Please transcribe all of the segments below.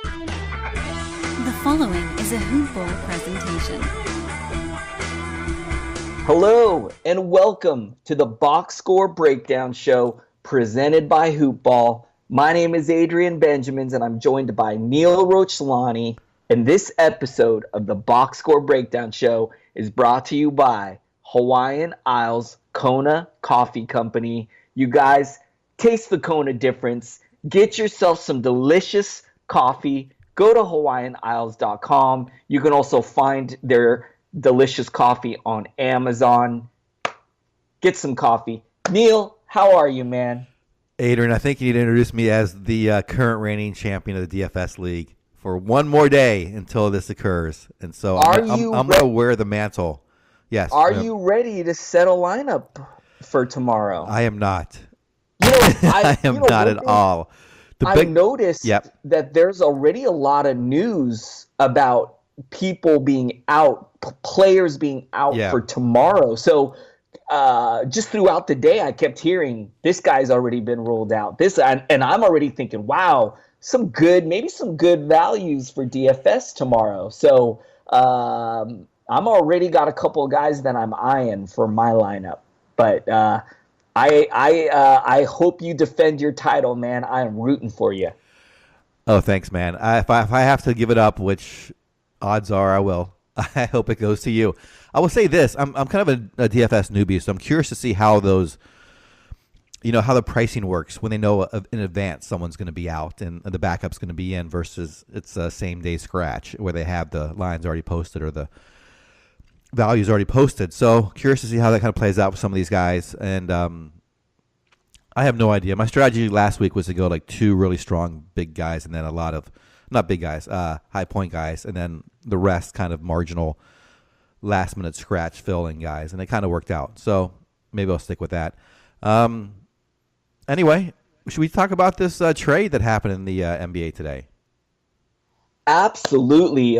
The following is a Hoop Ball presentation. Hello and welcome to the Box Score Breakdown Show presented by Hoop Ball. My name is Adrian Benjamins and I'm joined by Neil Rochlani. And this episode of the Box Score Breakdown Show is brought to you by Hawaiian Isles Kona Coffee Company. You guys, taste the Kona difference. Get yourself some delicious coffee. Go to hawaiianisles.com. You can also find their delicious coffee on Amazon. Get some coffee. Neil, how are you, man? Adrian, I think you need to introduce me as the current reigning champion of the DFS League for one more day until this occurs. And so I'm going to wear the mantle. Yes. Are you ready to set a lineup for tomorrow? I am not. I am not at all. I noticed that there's already a lot of news about people being out, players being out for tomorrow. So just throughout the day, I kept hearing this guy's already been ruled out. And I'm already thinking, wow, maybe some good values for DFS tomorrow. So I'm already got a couple of guys that I'm eyeing for my lineup. But I hope you defend your title, man. I am rooting for you. Oh, thanks, man. If I have to give it up, which odds are I will, I hope it goes to you. I will say this: I'm kind of a DFS newbie, so I'm curious to see how those, how the pricing works when they know in advance someone's going to be out and the backup's going to be in versus it's a same day scratch where they have the lines already posted or the values already posted. So curious to see how that kind of plays out with some of these guys. And I have no idea. My strategy last week was to go like two really strong big guys and then a lot of not big guys, high point guys, and then the rest kind of marginal last minute scratch filling guys, and it kind of worked out. So maybe I'll stick with that. Anyway, should we talk about this trade that happened in the NBA today? Absolutely.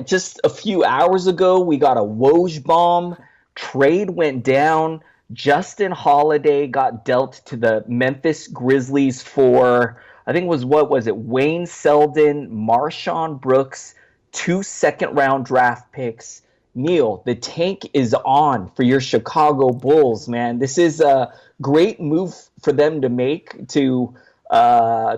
Just a few hours ago, we got a Woj bomb. Trade went down. Justin Holiday got dealt to the Memphis Grizzlies for, I think it was Wayne Selden, Marshawn Brooks, 2 second-round draft picks. Neil, the tank is on for your Chicago Bulls, man. This is a great move for them to make to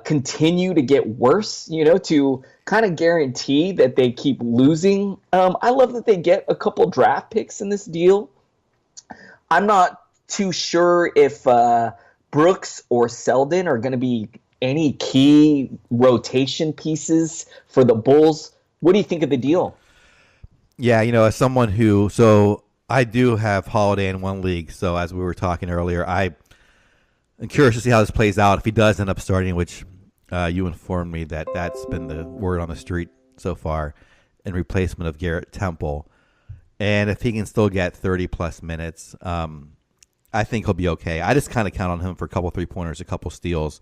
continue to get worse, to kind of guarantee that they keep losing. I love that they get a couple draft picks in this deal. I'm not too sure if Brooks or Selden are going to be any key rotation pieces for the Bulls. What do you think of the deal? Yeah, as someone so I do have Holiday in one league. So as we were talking earlier, I'm curious to see how this plays out. If he does end up starting, which you informed me that's been the word on the street so far, in replacement of Garrett Temple. And if he can still get 30-plus minutes, I think he'll be okay. I just kind of count on him for a couple three-pointers, a couple steals,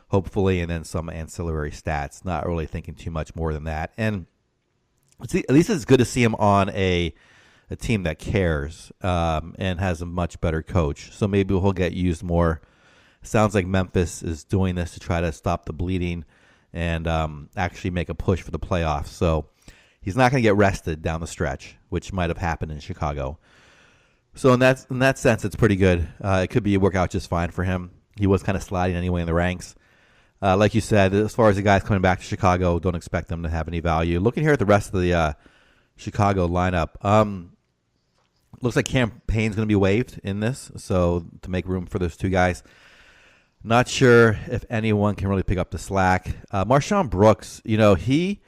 hopefully, and then some ancillary stats. Not really thinking too much more than that. And at least it's good to see him on a team that cares and has a much better coach. So maybe he'll get used more. Sounds like Memphis is doing this to try to stop the bleeding and actually make a push for the playoffs. So he's not going to get rested down the stretch, which might have happened in Chicago. So in that sense, it's pretty good. It could work out just fine for him. He was kind of sliding anyway in the ranks. Like you said, as far as the guys coming back to Chicago, don't expect them to have any value. Looking here at the rest of the Chicago lineup, looks like Cam Payne's going to be waived in this, so to make room for those two guys. Not sure if anyone can really pick up the slack. Marshawn Brooks, he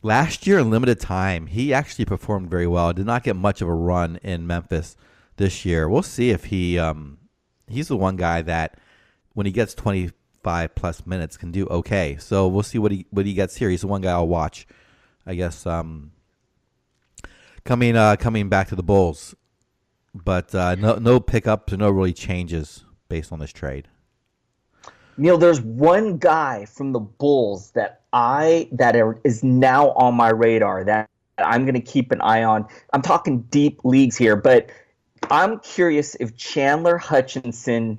last year in limited time, he actually performed very well. Did not get much of a run in Memphis this year. We'll see if he's the one guy that when he gets 25-plus minutes can do okay. So we'll see what he gets here. He's the one guy I'll watch, I guess, coming back to the Bulls. But no pickups or no really changes based on this trade. Neil, there's one guy from the Bulls that is now on my radar that I'm going to keep an eye on. I'm talking deep leagues here, but I'm curious if Chandler Hutchinson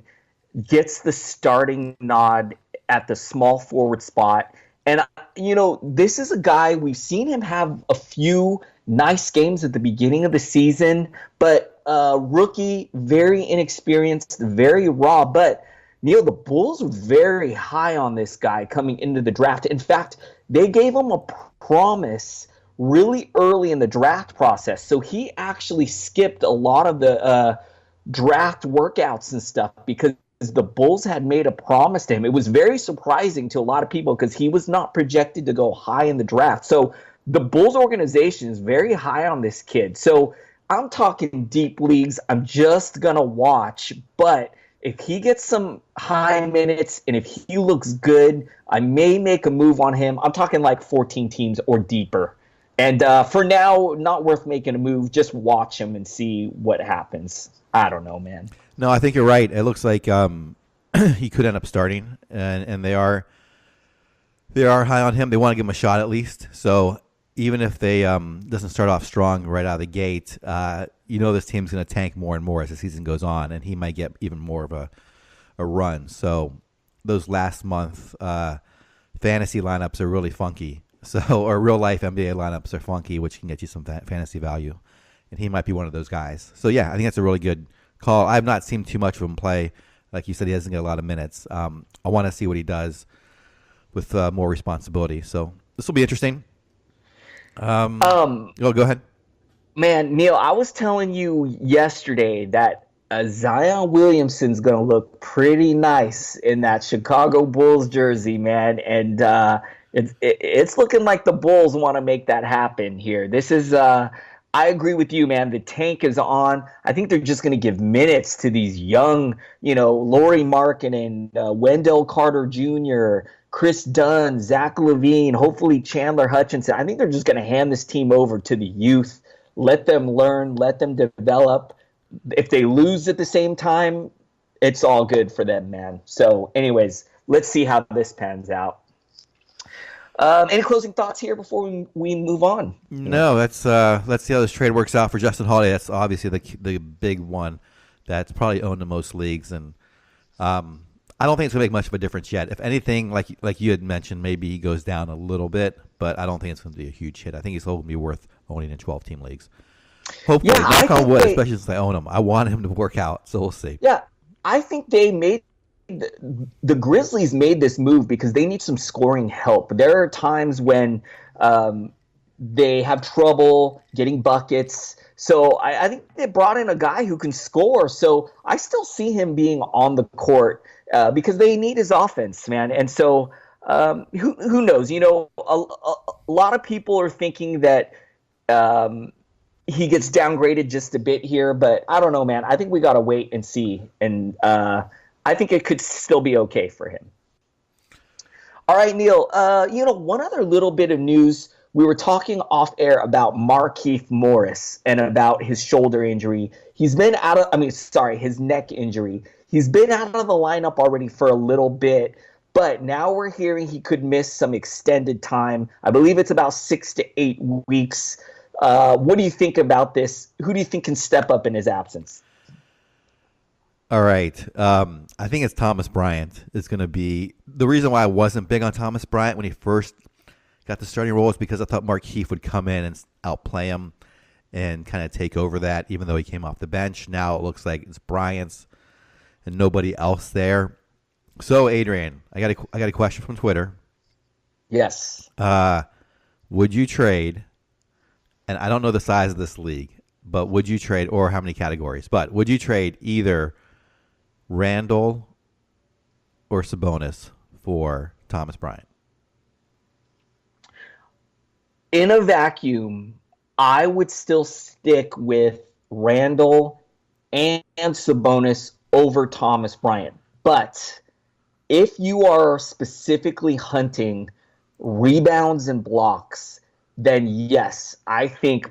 gets the starting nod at the small forward spot. And this is a guy, we've seen him have a few nice games at the beginning of the season, but rookie, very inexperienced, very raw. But Neil, the Bulls were very high on this guy coming into the draft. In fact, they gave him a promise really early in the draft process. So he actually skipped a lot of the draft workouts and stuff because the Bulls had made a promise to him. It was very surprising to a lot of people because he was not projected to go high in the draft. So the Bulls organization is very high on this kid. So I'm talking deep leagues. I'm just going to watch. But if he gets some high minutes and if he looks good, I may make a move on him. I'm talking like 14 teams or deeper. And for now, not worth making a move. Just watch him and see what happens. I don't know, man. No, I think you're right. It looks like he could end up starting, and they are high on him. They want to give him a shot at least. So even if they doesn't start off strong right out of the gate, this team's going to tank more and more as the season goes on, and he might get even more of a run. So those last month fantasy lineups are really funky. Or real life NBA lineups are funky, which can get you some fantasy value, and he might be one of those guys. So yeah, I think that's a really good call. I've not seen too much of him play. Like you said, he doesn't get a lot of minutes. I want to see what he does with more responsibility. So this will be interesting. Go ahead. Man, Neil, I was telling you yesterday that Zion Williamson's going to look pretty nice in that Chicago Bulls jersey, man. And it's looking like the Bulls want to make that happen here. This is I agree with you, man. The tank is on. I think they're just going to give minutes to these young, Lauri Markkanen, Wendell Carter Jr., Chris Dunn, Zach LaVine, hopefully Chandler Hutchinson. I think they're just going to hand this team over to the youth, let them learn, let them develop. If they lose at the same time, it's all good for them, man. So anyways, let's see how this pans out. Any closing thoughts here before we move on? No, let's see how this trade works out for Justin Holiday. That's obviously the big one that's probably owned in most leagues, and I don't think it's gonna make much of a difference yet. If anything, like you had mentioned, maybe he goes down a little bit, but I don't think it's going to be a huge hit. I think he's going to be worth owning in 12-team leagues. Hopefully, knock on wood, especially since I own him. I want him to work out, so we'll see. Yeah, I think they made. The Grizzlies made this move because they need some scoring help. There are times when they have trouble getting buckets. So I think they brought in a guy who can score. So I still see him being on the court because they need his offense, man. And so who knows? A lot of people are thinking that he gets downgraded just a bit here. But I don't know, man. I think we got to wait and see. And I think it could still be okay for him. All right, Neil. One other little bit of news. We were talking off air about Markieff Morris and about his shoulder injury. He's been his neck injury. He's been out of the lineup already for a little bit, but now we're hearing he could miss some extended time. I believe it's about 6 to 8 weeks. What do you think about this? Who do you think can step up in his absence? All right. I think it's Thomas Bryant is going to be – the reason why I wasn't big on Thomas Bryant when he first got the starting role is because I thought Markieff would come in and outplay him and kind of take over that, even though he came off the bench. Now it looks like it's Bryant's and nobody else there. So, Adrian, I got a question from Twitter. Yes. Would you trade – and I don't know the size of this league, but would you trade – or how many categories – but would you trade either – Randall or Sabonis for Thomas Bryant? In a vacuum, I would still stick with Randall and Sabonis over Thomas Bryant. But if you are specifically hunting rebounds and blocks, then yes, I think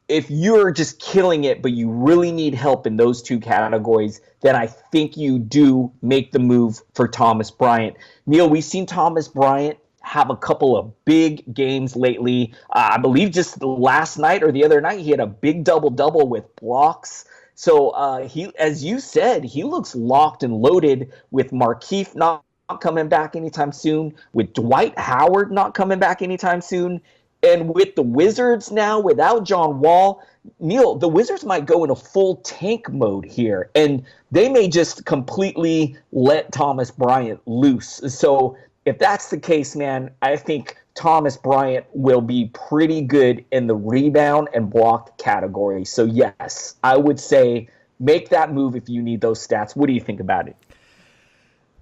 if you're just killing it, but you really need help in those two categories, then I think you do make the move for Thomas Bryant. Neil, we've seen Thomas Bryant have a couple of big games lately. I believe just last night or the other night, he had a big double-double with blocks. So he, as you said, he looks locked and loaded with Markieff not coming back anytime soon, with Dwight Howard not coming back anytime soon, and with the Wizards now without John Wall, Neil, the Wizards might go into full tank mode here, and they may just completely let Thomas Bryant loose. So if that's the case, man, I think Thomas Bryant will be pretty good in the rebound and block category. So yes, I would say make that move if you need those stats. What do you think about it?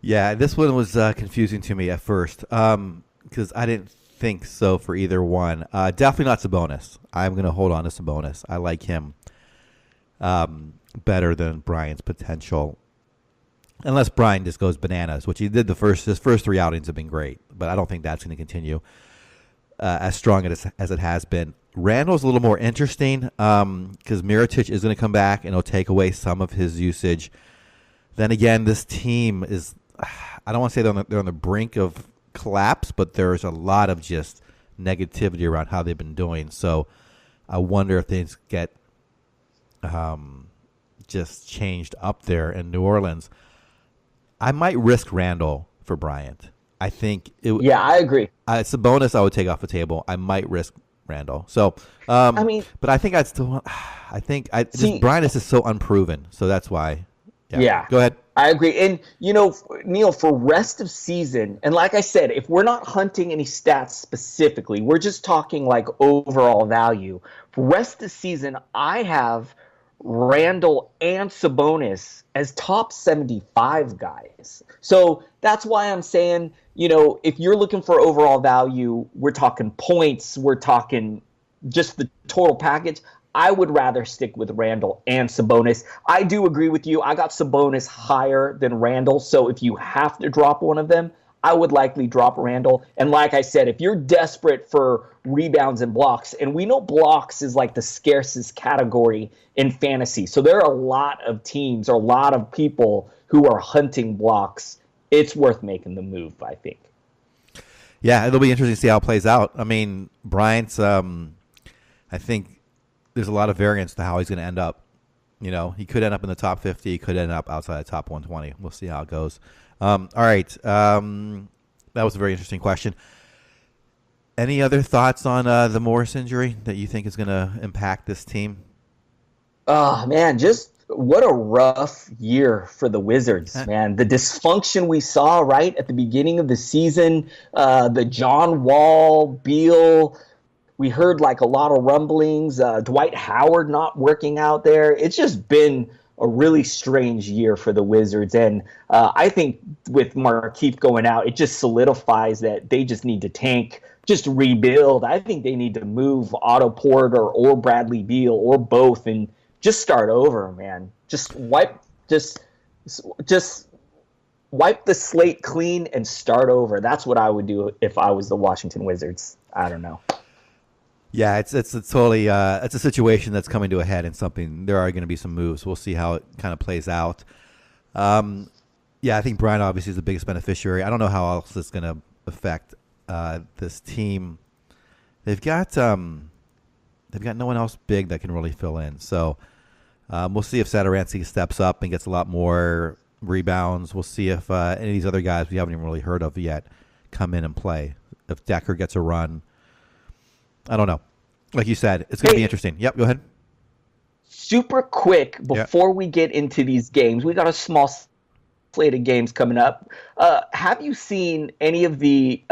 Yeah, this one was confusing to me at first because I didn't think so for either one. Definitely not Sabonis. I'm going to hold on to Sabonis. I like him better than Bryant's potential. Unless Bryant just goes bananas, which he did his first 3 outings have been great, but I don't think that's going to continue as strong as it has been. Randall's a little more interesting because Mirotic is going to come back and he'll take away some of his usage. Then again, this team is, I don't want to say they're on the brink of collapse, but there's a lot of just negativity around how they've been doing. So I wonder if things get just changed up there in New Orleans. I might risk Randall for Bryant. I think yeah, I agree. It's a bonus I would take off the table. I might risk Randall. So, but I think I'd still. Bryant is just so unproven. So that's why. Yeah. Go ahead. I agree. And, Neil, for rest of season, and like I said, if we're not hunting any stats specifically, we're just talking like overall value. For rest of season, I have Randall and Sabonis as top 75 guys. So that's why I'm saying, if you're looking for overall value, we're talking points, we're talking just the total package. I would rather stick with Randall and Sabonis. I do agree with you. I got Sabonis higher than Randall. So if you have to drop one of them, I would likely drop Randall. And like I said, if you're desperate for rebounds and blocks, and we know blocks is like the scarcest category in fantasy. So there are a lot of teams or a lot of people who are hunting blocks. It's worth making the move, I think. Yeah, it'll be interesting to see how it plays out. I mean, Bryant's, I think there's a lot of variance to how he's going to end up. He could end up in the top 50. He could end up outside the top 120. We'll see how it goes. All right. That was a very interesting question. Any other thoughts on the Morris injury that you think is going to impact this team? Oh, man, just what a rough year for the Wizards, man. The dysfunction we saw right at the beginning of the season, the John Wall, Beal. We heard like a lot of rumblings, Dwight Howard not working out there. It's just been a really strange year for the Wizards. And I think with Markieff going out, it just solidifies that they just need to tank, just rebuild. I think they need to move Otto Porter or Bradley Beal or both and just start over, man. Just wipe the slate clean and start over. That's what I would do if I was the Washington Wizards. I don't know. Yeah, it's totally it's a situation that's coming to a head and something. There are going to be some moves. We'll see how it kind of plays out. I think Bryant obviously is the biggest beneficiary. I don't know how else it's going to affect this team. They've got no one else big that can really fill in. So we'll see if Satoransky steps up and gets a lot more rebounds. We'll see if any of these other guys we haven't even really heard of yet come in and play. If Decker gets a run. I don't know. Like you said, it's going to be interesting. Yep, go ahead. Super quick, before we get into these games, we got a small slate of games coming up. Have you seen any of the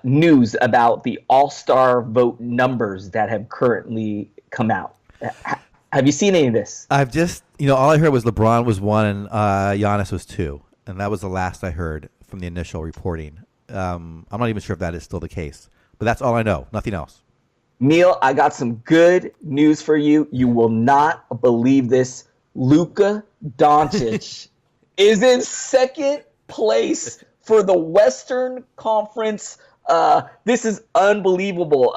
news about the All-Star vote numbers that have currently come out? Have you seen any of this? I've just, all I heard was LeBron was 1 and Giannis was 2. And that was the last I heard from the initial reporting. I'm not even sure if that is still the case. But that's all I know. Nothing else. Neil, I got some good news for you. You will not believe this. Luka Doncic is in second place for the Western Conference. This is unbelievable.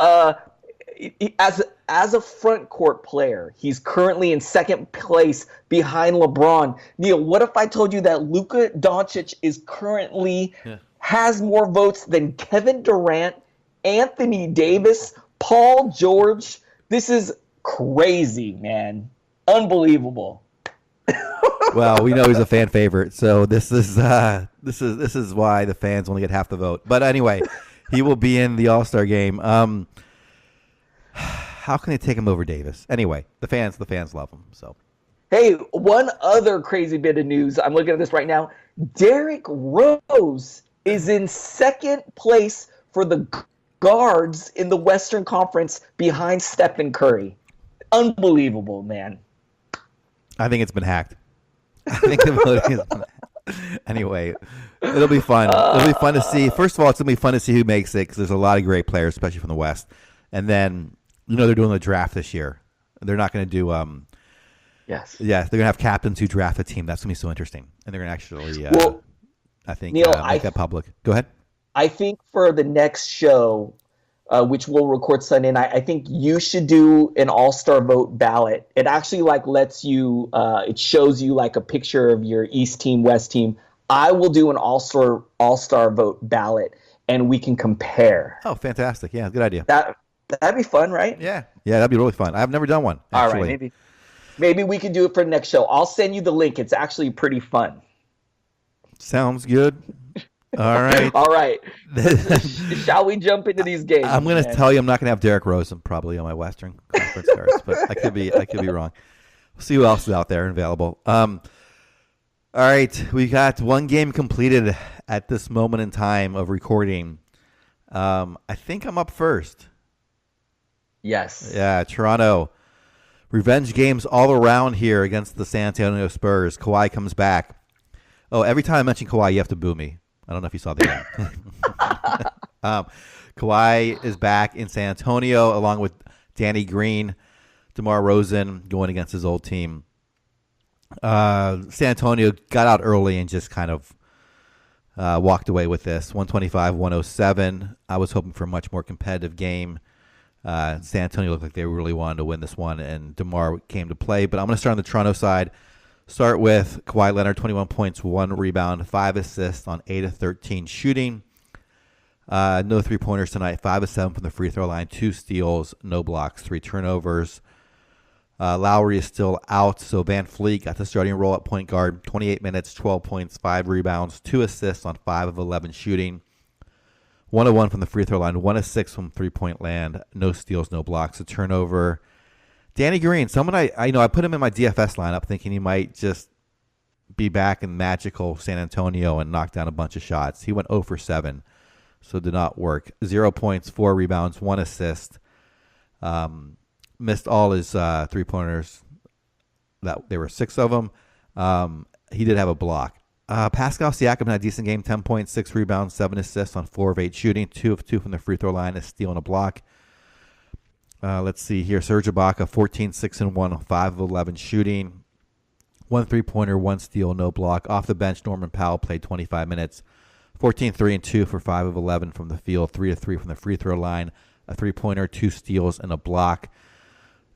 As a front court player, he's currently in second place behind LeBron. Neil, what if I told you that Luka Doncic is currently has more votes than Kevin Durant, Anthony Davis, Paul George? This is crazy, man. Unbelievable. Well, we know he's a fan favorite, so this is why the fans only get half the vote. But anyway, he will be in the All-Star game. How can they take him over Davis? Anyway, the fans love him. So, hey, one other crazy bit of news. I'm looking at this right now. Derrick Rose is in second place for the guards in the Western Conference behind Stephen Curry. Unbelievable, man. I think it's been hacked. I think the voting has been hacked. Anyway, it'll be fun. It'll be fun to see. First of all, it's going to be fun to see who makes it because there's a lot of great players, especially from the West. And then, they're doing the draft this year. They're not going to do Yes. Yeah, they're going to have captains who draft a team. That's going to be so interesting. And they're going to actually, I think, Neil, make that public. Go ahead. I think for the next show, which we'll record Sunday night, I think you should do an all-star vote ballot. It actually lets you, it shows you a picture of your East team, West team. I will do an all-star vote ballot, and we can compare. Oh, fantastic. Yeah, good idea. That'd be fun, right? Yeah, that'd be really fun. I've never done one, actually. All right, maybe we can do it for the next show. I'll send you the link. It's actually pretty fun. Sounds good. All right. All right. Shall we jump into these games? I'm going to tell you I'm not going to have Derrick Rose probably on my Western Conference cards, but I could be wrong. We'll see who else is out there and available. All right. We got one game completed at this moment in time of recording. I think I'm up first. Yes. Yeah, Toronto. Revenge games all around here against the San Antonio Spurs. Kawhi comes back. Oh, every time I mention Kawhi, you have to boo me. I don't know if you saw the game. Kawhi is back in San Antonio along with Danny Green, DeMar DeRozan going against his old team. San Antonio got out early and just kind of walked away with this, 125-107. I was hoping for a much more competitive game. San Antonio looked like they really wanted to win this one, and DeMar came to play. But I'm going to start on the Toronto side. Start with Kawhi Leonard, 21 points, 1 rebound, 5 assists on 8 of 13 shooting. No three-pointers tonight, 5 of 7 from the free throw line, 2 steals, no blocks, 3 turnovers. Lowry is still out, so Van Fleet got the starting role at point guard, 28 minutes, 12 points, 5 rebounds, 2 assists on 5 of 11 shooting. 1 of 1 from the free throw line, 1 of 6 from three-point land, no steals, no blocks, a turnover. Danny Green, someone I put him in my DFS lineup thinking he might just be back in magical San Antonio and knock down a bunch of shots. He went 0 for 7, so it did not work. 0 points, 4 rebounds, 1 assist. Missed all his three-pointers. There were 6 of them. He did have a block. Pascal Siakam had a decent game, 10 points, 6 rebounds, 7 assists on 4 of 8 shooting, 2 of 2 from the free throw line, a steal and a block. Let's see here. Serge Ibaka, 14, 6 and 1, 5 of 11 shooting, 1 3-pointer, 1 steal, no block. Off the bench, Norman Powell played 25 minutes, 14, 3 and 2 for 5 of 11 from the field, 3 of 3 from the free throw line, a 3-pointer, 2 steals, and a block.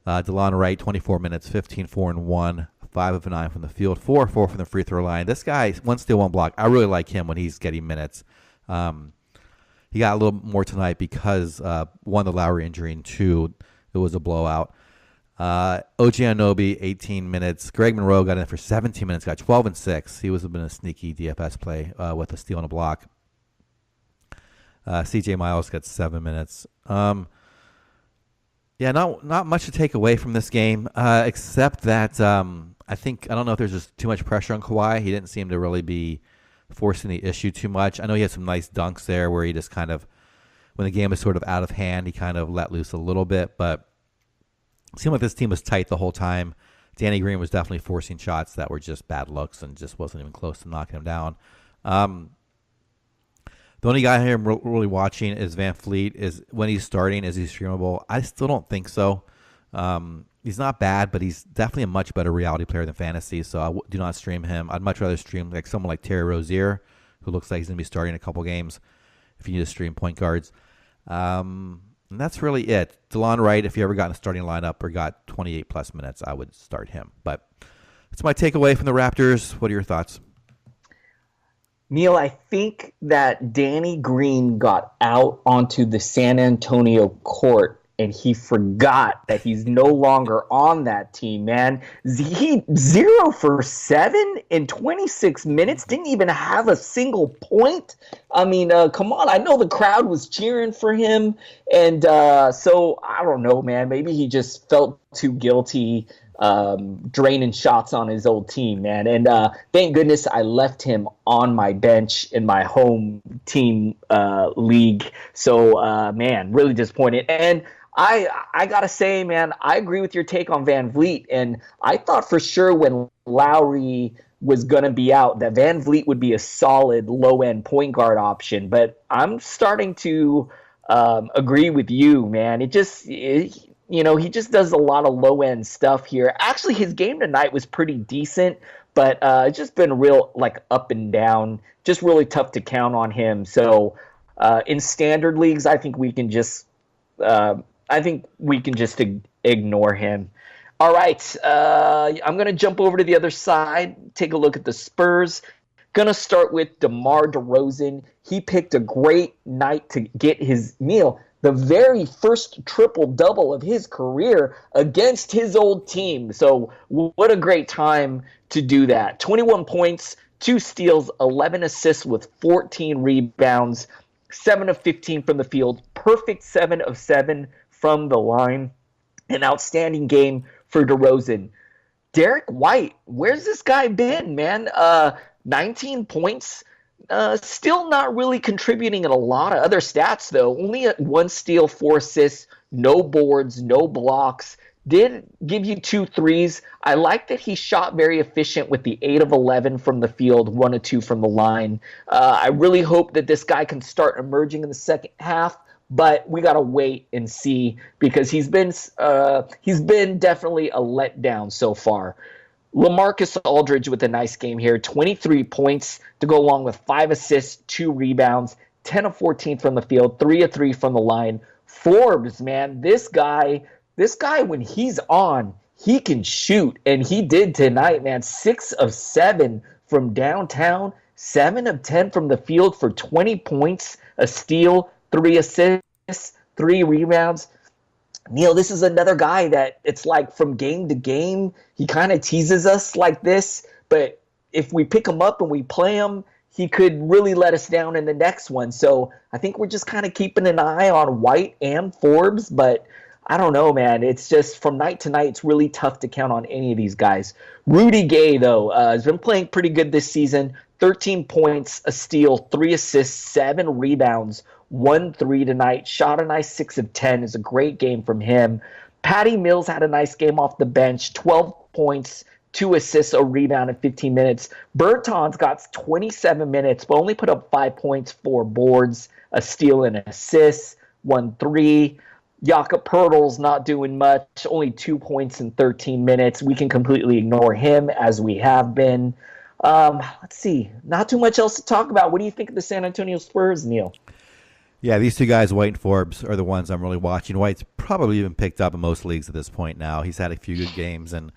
DeLon Wright, 24 minutes, 15, 4 and 1, 5 of 9 from the field, 4 of 4 from the free throw line. This guy, 1 steal, 1 block. I really like him when he's getting minutes. He got a little more tonight because, 1, the Lowry injury, and 2, it was a blowout. OG Anunoby, 18 minutes. Greg Monroe got in for 17 minutes, got 12 and 6. He was been a sneaky DFS play with a steal and a block. CJ Miles got 7 minutes. Yeah, not much to take away from this game, except that I don't know if there's just too much pressure on Kawhi. He didn't seem to really be forcing the issue too much. I know he had some nice dunks there where he just kind of, when the game was sort of out of hand, he kind of let loose a little bit, but it seemed like this team was tight the whole time. Danny Green was definitely forcing shots that were just bad looks and just wasn't even close to knocking him down. The only guy here I'm really watching is Van Fleet. Is when he's starting, is he streamable? I still don't think so. He's not bad, but he's definitely a much better reality player than fantasy, so I do not stream him. I'd much rather stream someone like Terry Rozier, who looks like he's going to be starting a couple games if you need to stream point guards. And that's really it. DeLon Wright, if you ever got in a starting lineup or got 28-plus minutes, I would start him. But that's my takeaway from the Raptors. What are your thoughts? Neil, I think that Danny Green got out onto the San Antonio court and he forgot that he's no longer on that team, man. He 0 for 7 in 26 minutes, didn't even have a single point. I mean, come on. I know the crowd was cheering for him, and so I don't know, man. Maybe he just felt too guilty draining shots on his old team, man. And thank goodness I left him on my bench in my home team league. So, man, really disappointed. And I gotta say, man, I agree with your take on Van Vliet. And I thought for sure when Lowry was going to be out that Van Vliet would be a solid low-end point guard option. But I'm starting to agree with you, man. He just does a lot of low-end stuff here. Actually, his game tonight was pretty decent, but it's just been real, like, up and down. Just really tough to count on him. So in standard leagues, I think we can just ignore him. All right, I'm going to jump over to the other side, take a look at the Spurs. Going to start with DeMar DeRozan. He picked a great night to get the very first triple-double of his career against his old team. So what a great time to do that. 21 points, 2 steals, 11 assists with 14 rebounds, 7 of 15 from the field, perfect 7 of 7 from the line. An outstanding game for DeRozan. Derek White, where's this guy been, man? 19 points. Still not really contributing in a lot of other stats, though. Only 1 steal, 4 assists, no boards, no blocks. Did give you 2 threes. I like that he shot very efficient with the 8 of 11 from the field, 1 of 2 from the line. I really hope that this guy can start emerging in the second half, but we got to wait and see because he's been definitely a letdown so far. LaMarcus Aldridge with a nice game here, 23 points to go along with 5 assists, 2 rebounds, 10 of 14 from the field, 3 of 3 from the line. Forbes, man, this guy, when he's on, he can shoot, and he did tonight, man. 6 of 7 from downtown, 7 of 10 from the field for 20 points, a steal, 3 assists, 3 rebounds. Neil, this is another guy that it's like from game to game, he kind of teases us like this, but if we pick him up and we play him, he could really let us down in the next one. So I think we're just kind of keeping an eye on White and Forbes, but I don't know, man. It's just from night to night, it's really tough to count on any of these guys. Rudy Gay, though, has been playing pretty good this season. 13 points, a steal, 3 assists, 7 rebounds, 1 3 tonight. Shot a nice 6 of 10. Is a great game from him. Patty Mills had a nice game off the bench. 12 points, 2 assists, a rebound in 15 minutes. Bertans got 27 minutes, but only put up 5 points, 4 boards, a steal and an assist, 1 3. Jakob Poeltl's not doing much, only 2 points in 13 minutes. We can completely ignore him as we have been. Let's see. Not too much else to talk about. What do you think of the San Antonio Spurs, Neil? Yeah, these 2 guys, White and Forbes, are the ones I'm really watching. White's probably even picked up in most leagues at this point now. He's had a few good games, and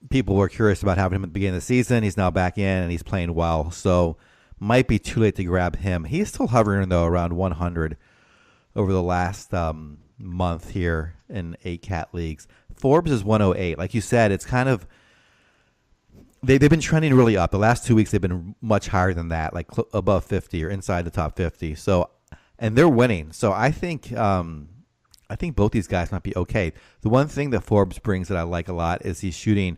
people were curious about having him at the beginning of the season. He's now back in, and he's playing well. So might be too late to grab him. He's still hovering, though, around 100 over the last month here in 8-cat leagues. Forbes is 108. Like you said, it's kind of they've been trending really up. The last 2 weeks they've been much higher than that, like above 50 or inside the top 50. So, and they're winning. So I think both these guys might be okay. The one thing that Forbes brings that I like a lot is he's shooting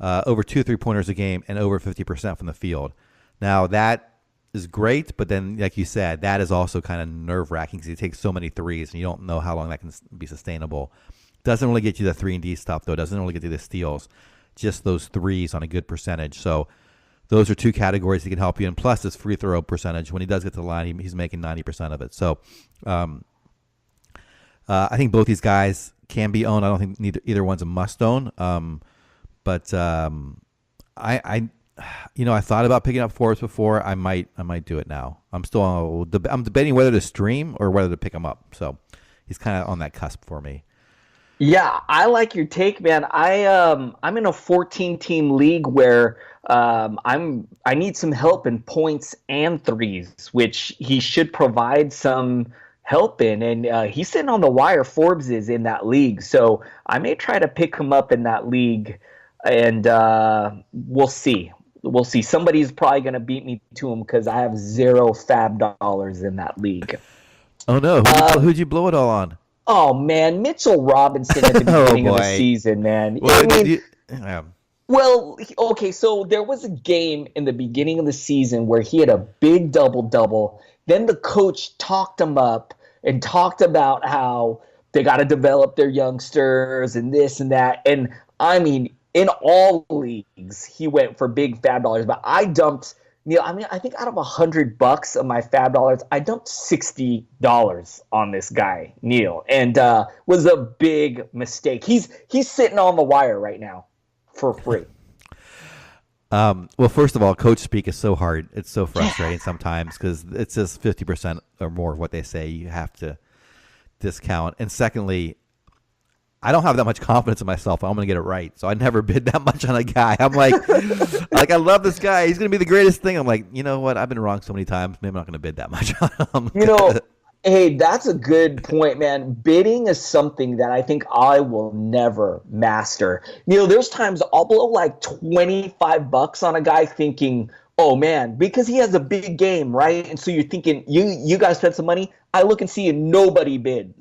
over 2 3-pointers a game and over 50% from the field. Now that is great, but then, like you said, that is also kind of nerve-wracking because he takes so many threes, and you don't know how long that can be sustainable. Doesn't really get you the 3-and-D stuff, though. Doesn't really get you the steals. Just those threes on a good percentage. So those are 2 categories that can help you. And plus his free throw percentage, when he does get to the line, he's making 90% of it. So I think both these guys can be owned. I don't think either one's a must own. But I thought about picking up Forbes before. I might do it now. I'm debating whether to stream or whether to pick him up. So he's kind of on that cusp for me. Yeah, I like your take, man. I'm in a 14-team league where I need some help in points and threes, which he should provide some helping, and he's sitting on the wire. Forbes is in that league, so I may try to pick him up in that league, and we'll see. We'll see. Somebody's probably going to beat me to him because I have zero fab dollars in that league. Oh no! Who'd you blow it all on? Oh man, Mitchell Robinson at the beginning of the season, man. Well, okay, so there was a game in the beginning of the season where he had a big double-double. Then the coach talked him up and talked about how they got to develop their youngsters and this and that. And, I mean, in all leagues, he went for big fab dollars. But I dumped, Neil, I think out of $100 of my fab dollars, I dumped $60 on this guy, Neil, and was a big mistake. He's sitting on the wire right now for free. Well, first of all, coach speak is so hard. It's so frustrating sometimes because it's just 50% or more of what they say you have to discount. And secondly, I don't have that much confidence in myself. I'm going to get it right. So I never bid that much on a guy. I'm like, I love this guy. He's going to be the greatest thing. I'm like, you know what? I've been wrong so many times. Maybe I'm not going to bid that much on him. Hey, that's a good point, man. Bidding is something that I think I will never master. There's times I'll blow like $25 on a guy thinking, oh man, because he has a big game, right? And so you're thinking, you guys spent some money. I look and see and nobody bid.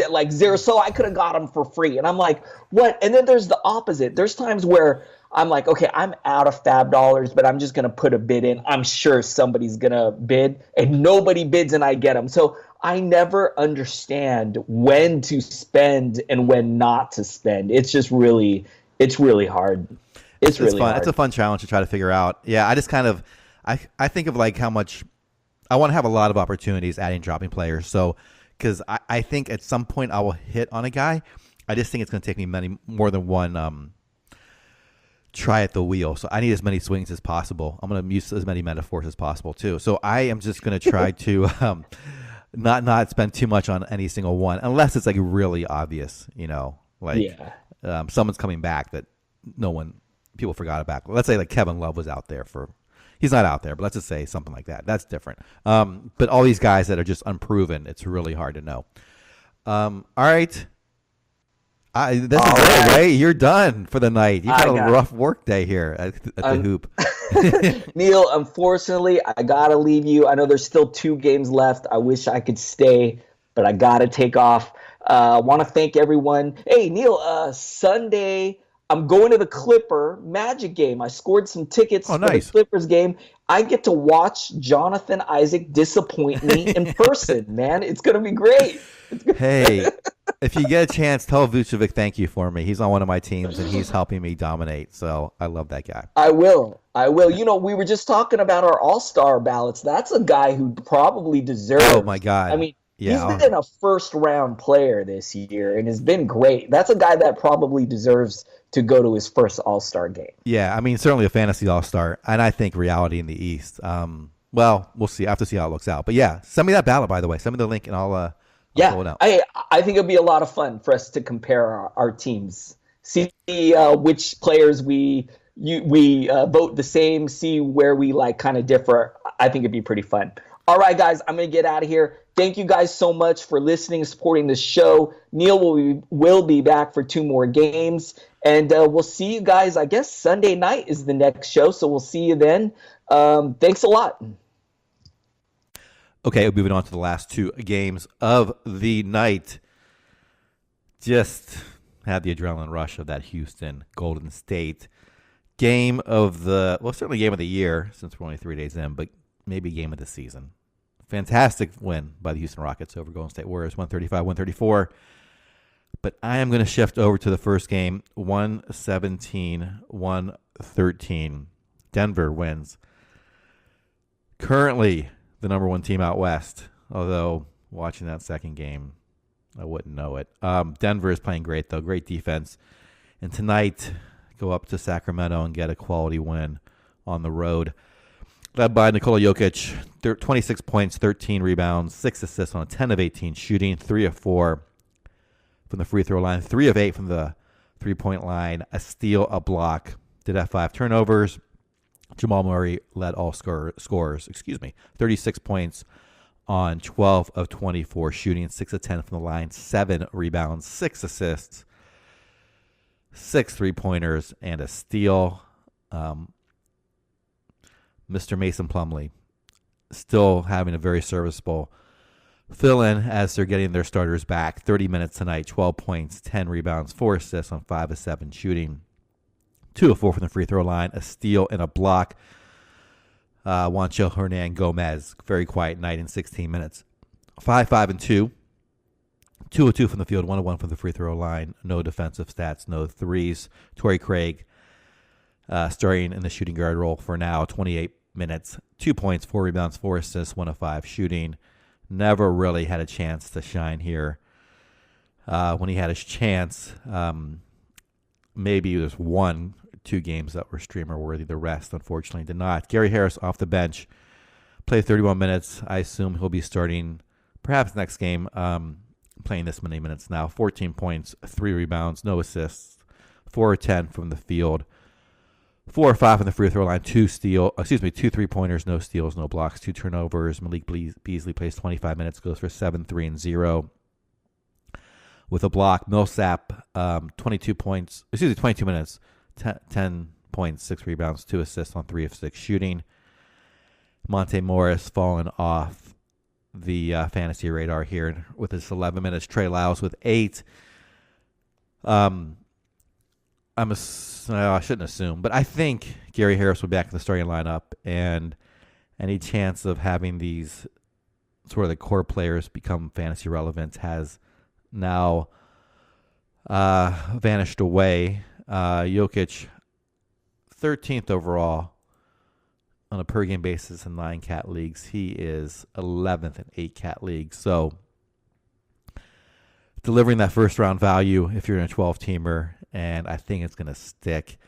Like zero. So I could have got him for free. And I'm like, what? And then there's the opposite. There's times where I'm like, okay, I'm out of fab dollars, but I'm just going to put a bid in. I'm sure somebody's going to bid and nobody bids and I get them. So I never understand when to spend and when not to spend. It's really hard. It's really fun. hard. It's a fun challenge to try to figure out. Yeah, I just kind of, I think of like how much, I want to have a lot of opportunities adding dropping players. So, because I think at some point I will hit on a guy. I just think it's going to take me more than one try at the wheel. So I need as many swings as possible. I'm going to use as many metaphors as possible too. So I am just going to try to not spend too much on any single one unless it's like really obvious, someone's coming back that people forgot about. Let's say like Kevin Love was out there he's not out there, but let's just say something like that. That's different. But all these guys that are just unproven, it's really hard to know. All right. This is it, right? You're done for the night. You got a rough work day here at the hoop. Neil, unfortunately, I got to leave you. I know there's still 2 games left. I wish I could stay, but I got to take off. I want to thank everyone. Hey, Neil, Sunday, I'm going to the Clipper Magic game. I scored some tickets for the Clippers game. I get to watch Jonathan Isaac disappoint me in person, man. It's going to be great. Hey, if you get a chance, tell Vucevic thank you for me. He's on one of my teams, and he's helping me dominate. So I love that guy. I will. We were just talking about our all-star ballots. That's a guy who probably deserves. Oh, my God. He's been a first-round player this year and has been great. That's a guy that probably deserves to go to his first all-star game. Yeah, certainly a fantasy all-star, and I think reality in the East. Well, we'll see. I have to see how it looks out. But, yeah, send me that ballot, by the way. Send me the link, and I'll pull it out. I think it'll be a lot of fun for us to compare our teams, see which players we vote the same, see where we kind of differ. I think it'd be pretty fun. All right, guys, I'm going to get out of here. Thank you guys so much for listening and supporting the show. Neil will be back for 2 more games, and we'll see you guys. I guess Sunday night is the next show, so we'll see you then. Thanks a lot. Okay, moving on to the last 2 games of the night. Just had the adrenaline rush of that Houston Golden State game of certainly game of the year since we're only 3 days in, but maybe game of the season. Fantastic win by the Houston Rockets over Golden State Warriors, 135-134. But I am going to shift over to the first game, 117-113. Denver wins. Currently the number 1 team out west, although watching that second game, I wouldn't know it. Denver is playing great, though. Great defense. And tonight, go up to Sacramento and get a quality win on the road. Led by Nikola Jokic, 26 points, 13 rebounds, 6 assists on a 10 of 18 shooting, 3 of 4 from the free throw line, 3 of 8 from the three-point line, a steal, a block. Did have 5 turnovers. Jamal Murray led all scorers, 36 points on 12 of 24 shooting, 6 of 10 from the line, 7 rebounds, 6 assists, 6 3-pointers, and a steal. Mr. Mason Plumlee still having a very serviceable fill-in as they're getting their starters back. 30 minutes tonight, 12 points, 10 rebounds, 4 assists on 5 of 7 shooting. 2 of 4 from the free throw line, a steal and a block. Juancho Hernan Gomez, very quiet night in 16 minutes. 5 and 2. 2 of 2 from the field, 1 of 1 from the free throw line. No defensive stats, no threes. Torrey Craig starting in the shooting guard role for now, 28 minutes, 2 points, 4 rebounds, 4 assists, 1 of 5 shooting. Never really had a chance to shine here. When he had his chance, maybe there's 1-2 games that were streamer worthy. The rest, unfortunately, did not. Gary Harris off the bench, played 31 minutes. I assume he'll be starting perhaps next game, playing this many minutes now. 14 points, 3 rebounds, no assists, 4 of 10 from the field. 4 or 5 from the free throw line, 2 3-pointers, no steals, no blocks, 2 turnovers. Malik Beasley plays 25 minutes, goes for 7, 3, and 0 with a block. Millsap, 22 minutes, 10 points, 6 rebounds, 2 assists on 3 of 6 shooting. Monte Morris fallen off the fantasy radar here with his 11 minutes. Trey Lyles with 8. I shouldn't assume, but I think Gary Harris will be back in the starting lineup, and any chance of having these sort of the core players become fantasy relevant has now vanished away. Jokic, 13th overall on a per game basis in 9 cat leagues. He is 11th in 8 cat leagues. So delivering that first round value if you're in a 12-teamer, and I think it's going to stick.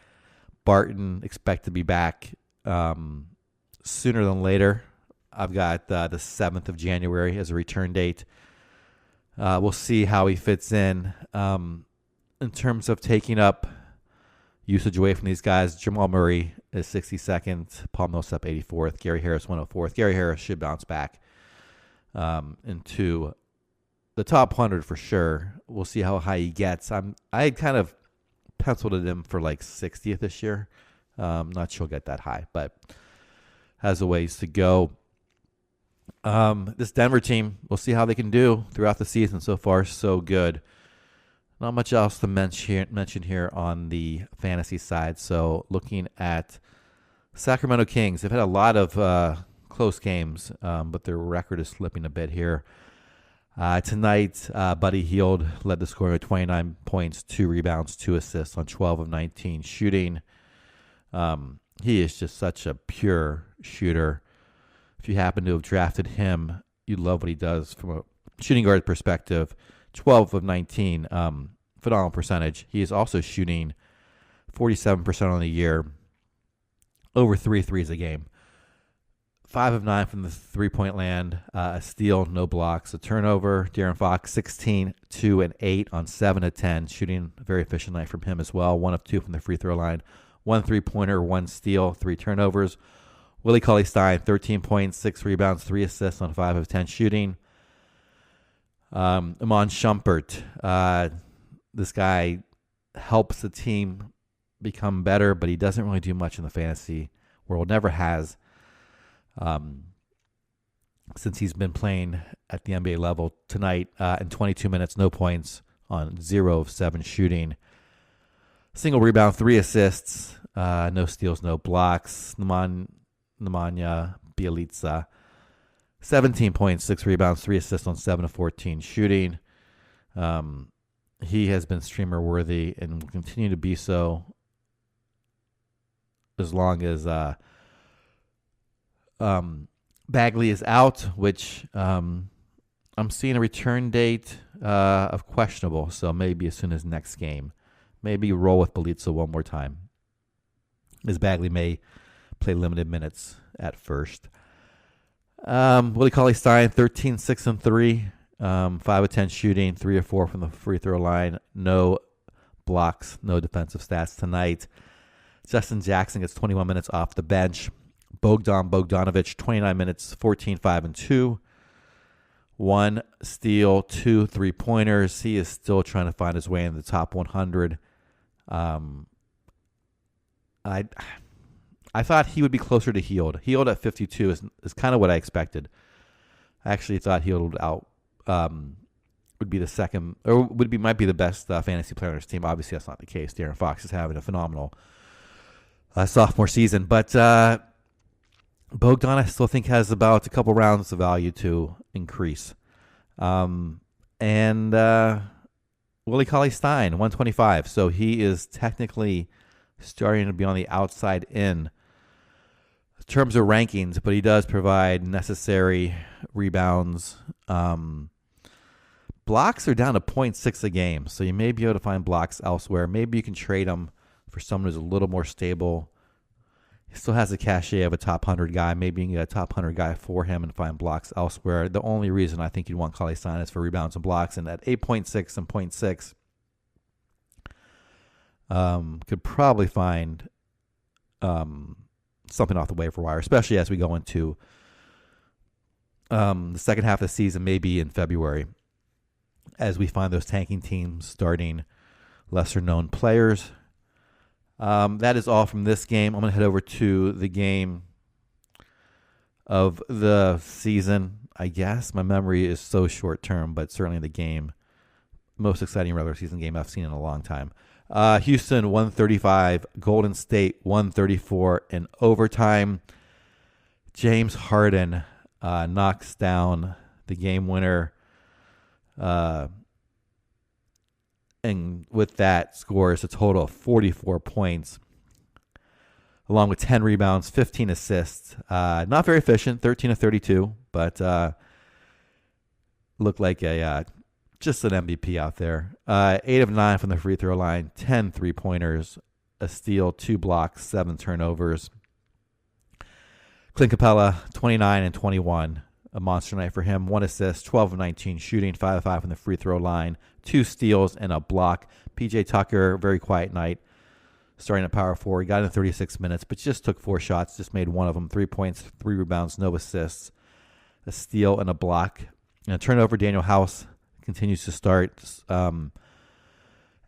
Barton, expect to be back sooner than later. I've got the 7th of January as a return date. We'll see how he fits in terms of taking up usage away from these guys. Jamal Murray is 62nd, Paul Millsap 84th, Gary Harris 104th. Gary Harris should bounce back into the top 100 for sure. We'll see how high he gets. I kind of penciled it in for like 60th this year. Not sure he'll get that high, but has a ways to go. This Denver team, we'll see how they can do throughout the season. So far, so good. Not much else to mention here on the fantasy side. So looking at Sacramento Kings, they've had a lot of close games, but their record is slipping a bit here. Tonight, Buddy Hield led the scoring with 29 points, 2 rebounds, 2 assists on 12 of 19 shooting. He is just such a pure shooter. If you happen to have drafted him, you love what he does from a shooting guard perspective. 12 of 19, phenomenal percentage. He is also shooting 47% on the year, over 3 threes a game. 5 of 9 from the three-point land, a steal, no blocks, a turnover. De'Aaron Fox, 16, 2, and 8 on 7 of 10, shooting a very efficient night from him as well. 1 of 2 from the free throw line, 1 3-pointer, 1 steal, 3 turnovers. Willie Cauley-Stein, 13 points, 6 rebounds, 3 assists on 5 of 10 shooting. Iman Shumpert, this guy helps the team become better, but he doesn't really do much in the fantasy world, never has. Since he's been playing at the NBA level. Tonight, in 22 minutes, no points on 0 of 7 shooting. Single rebound, 3 assists, no steals, no blocks. Nemanja Bjelica, 17 points, 6 rebounds, 3 assists on 7 of 14 shooting. He has been streamer worthy and will continue to be so as long as Bagley is out, which I'm seeing a return date of questionable, so maybe as soon as next game. Maybe roll with Bjelica one more time, as Bagley may play limited minutes at first. Willie Cauley-Stein, 13, 6, and 3. 5 of 10 shooting, 3 of 4 from the free throw line. No blocks, no defensive stats tonight. Justin Jackson gets 21 minutes off the bench. Bogdanovich, 29 minutes, 14, 5, and 2. 1 steal, 2 3-pointers. He is still trying to find his way in the top 100. I thought he would be closer to Hield. Hield at 52 is kind of what I expected. I actually thought Hield would be the second, or might be the best fantasy player on his team. Obviously, that's not the case. De'Aaron Fox is having a phenomenal sophomore season, but Bogdan I still think has about a couple rounds of value to increase. And Willie Cauley-Stein, 125. So he is technically starting to be on the outside in terms of rankings, but he does provide necessary rebounds. Blocks are down to 0.6 a game, so you may be able to find blocks elsewhere. Maybe you can trade him for someone who's a little more stable. He still has a cachet of a top 100 guy. Maybe you can get a top 100 guy for him and find blocks elsewhere. The only reason I think you'd want Cauley-Stein is for rebounds and blocks, and at 8.6 and 0.6, could probably find something off the waiver wire, especially as we go into the second half of the season, maybe in February, as we find those tanking teams starting lesser-known players. That is all from this game. I'm going to head over to the game of the season, I guess. My memory is so short-term, but certainly the game, most exciting regular season game I've seen in a long time. Houston 135, Golden State 134 in overtime. James Harden knocks down the game winner, and with that scores a total of 44 points, along with 10 rebounds, 15 assists. Not very efficient, 13 of 32, but looked like just an MVP out there. 8 of 9 from the free throw line, 10 3-pointers, a steal, 2 blocks, 7 turnovers. Clint Capella, 29 and 21. A monster night for him. 1 assist, 12 of 19 shooting, 5 of 5 from the free throw line, 2 steals and a block. PJ Tucker, very quiet night, starting at power forward. Got in 36 minutes, but just took 4 shots, just made 1 of them. 3 points, 3 rebounds, no assists, a steal and a block. And a turnover, Daniel House continues to start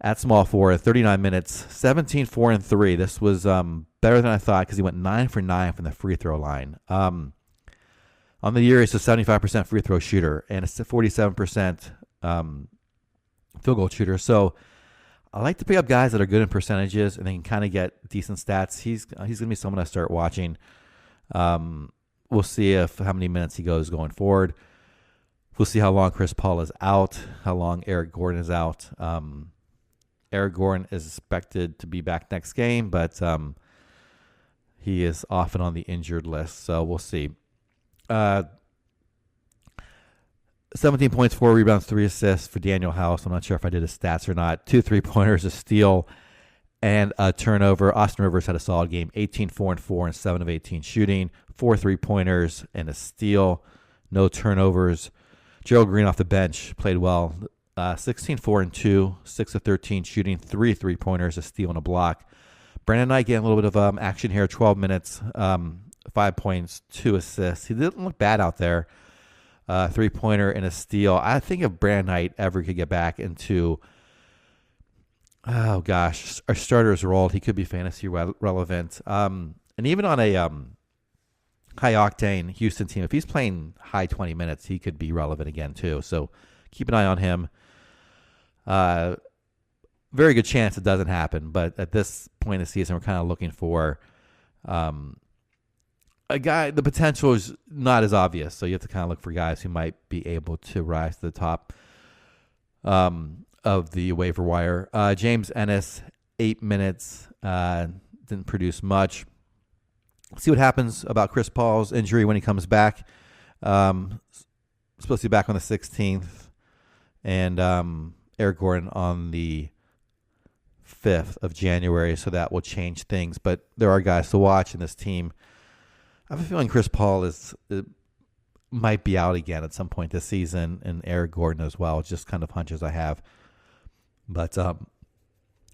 at small forward, 39 minutes, 17, 4, and 3. This was better than I thought because he went 9 for 9 from the free throw line. On the year, he's a 75% free throw shooter and a 47% field goal shooter. So I like to pick up guys that are good in percentages and they can kind of get decent stats. He's going to be someone I start watching. We'll see how many minutes he goes going forward. We'll see how long Chris Paul is out, how long Eric Gordon is out. Eric Gordon is expected to be back next game, but he is often on the injured list, so we'll see. 17 points, 4 rebounds, 3 assists for Daniel House. I'm not sure if I did his stats or not. 2 3-pointers, a steal, and a turnover. Austin Rivers had a solid game. 18, 4, and 4, and 7 of 18 shooting. 4 3-pointers, and a steal. No turnovers. Gerald Green off the bench played well. 16, 4, and 2. 6 of 13 shooting. 3 3-pointers, a steal, and a block. Brandon Knight getting a little bit of action here. 12 minutes. 5 points, 2 assists. He didn't look bad out there. 3-pointer and a steal. I think if Brandon Knight ever could get back into, our starter's role, he could be fantasy relevant. And even on a high-octane Houston team, if he's playing high 20 minutes, he could be relevant again too. So keep an eye on him. Very good chance it doesn't happen, but at this point in the season, we're kind of looking for a guy. The potential is not as obvious, so you have to kind of look for guys who might be able to rise to the top of the waiver wire. James Ennis, 8 minutes, didn't produce much. See what happens about Chris Paul's injury when he comes back. Supposed to be back on the 16th, and Eric Gordon on the 5th of January, so that will change things. But there are guys to watch in this team. I have a feeling Chris Paul might be out again at some point this season, and Eric Gordon as well. It's just kind of hunches I have. But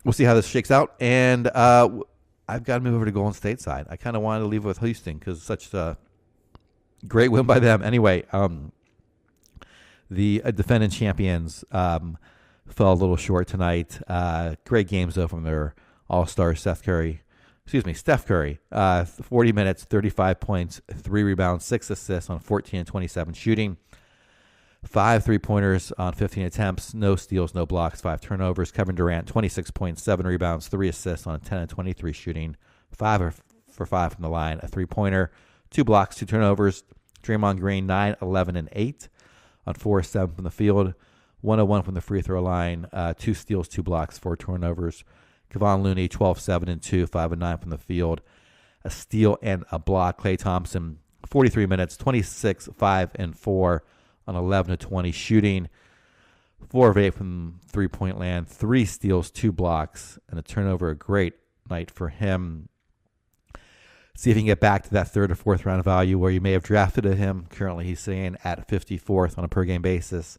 we'll see how this shakes out. And I've got to move over to Golden State side. I kind of wanted to leave with Houston because it's such a great win by them. Anyway, The defending champions fell a little short tonight. Great games, though, from their all-star Steph Curry. 40 minutes, 35 points, 3 rebounds, 6 assists on 14 and 27 shooting. 5 3-pointers on 15 attempts, no steals, no blocks, 5 turnovers. Kevin Durant, 26 points, 7 rebounds, 3 assists on 10 and 23 shooting. 5 for 5 from the line, a 3-pointer, 2 blocks, 2 turnovers. Draymond Green, 9, 11, and 8 on 4 7 from the field. 101 from the free throw line, 2 steals, 2 blocks, 4 turnovers. Kevon Looney, 12, 7, and 2, 5 and 9 from the field. A steal and a block. Klay Thompson, 43 minutes, 26, 5, and 4 on 11 to 20 shooting. 4 of 8 from three-point land, 3 steals, 2 blocks, and a turnover. A great night for him. See if he can get back to that third or fourth round value where you may have drafted him. Currently, he's sitting at 54th on a per-game basis.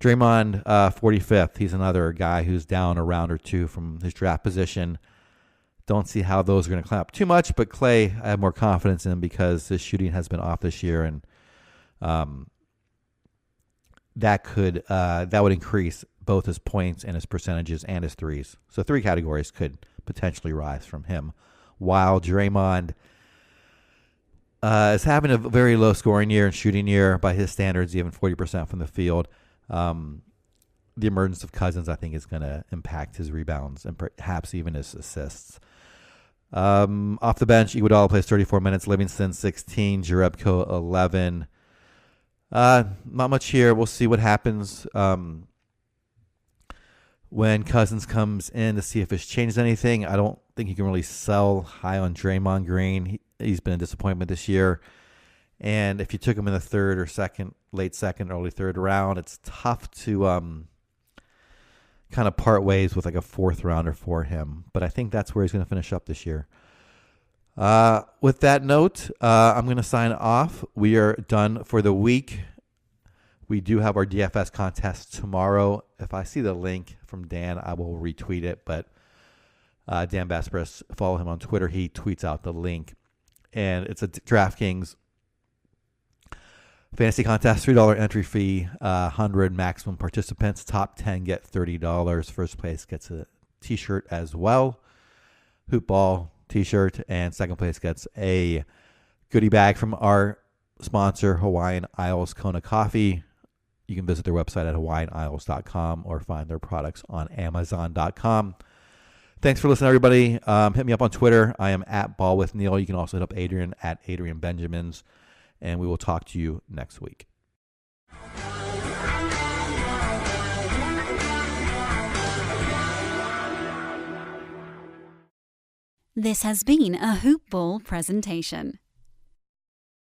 Draymond, 45th. He's another guy who's down a round or 2 from his draft position. Don't see how those are going to climb up too much, but Klay, I have more confidence in because his shooting has been off this year, and that would increase both his points and his percentages and his threes. So 3 categories could potentially rise from him. While Draymond is having a very low scoring year and shooting year by his standards, even 40% from the field. The emergence of Cousins, I think, is going to impact his rebounds and perhaps even his assists. Off the bench, Iguodala plays 34 minutes, Livingston 16, Jerebko 11. Not much here. We'll see what happens when Cousins comes in to see if it's changed anything. I don't think you can really sell high on Draymond Green. He's been a disappointment this year. And if you took him in the third or second, late second, early third round, it's tough to kind of part ways with like a fourth rounder for him. But I think that's where he's going to finish up this year. With that note, I'm going to sign off. We are done for the week. We do have our DFS contest tomorrow. If I see the link from Dan, I will retweet it. But Dan Baspress, follow him on Twitter. He tweets out the link. And it's a DraftKings fantasy contest, $3 entry fee, 100 maximum participants. Top 10 get $30. First place gets a T-shirt as well. Hoop ball T-shirt. And second place gets a goodie bag from our sponsor, Hawaiian Isles Kona Coffee. You can visit their website at hawaiianisles.com or find their products on amazon.com. Thanks for listening, everybody. Hit me up on Twitter. I am at Ball with Neil. You can also hit up Adrian at Adrian Benjamins. And we will talk to you next week. This has been a Hoop Ball presentation.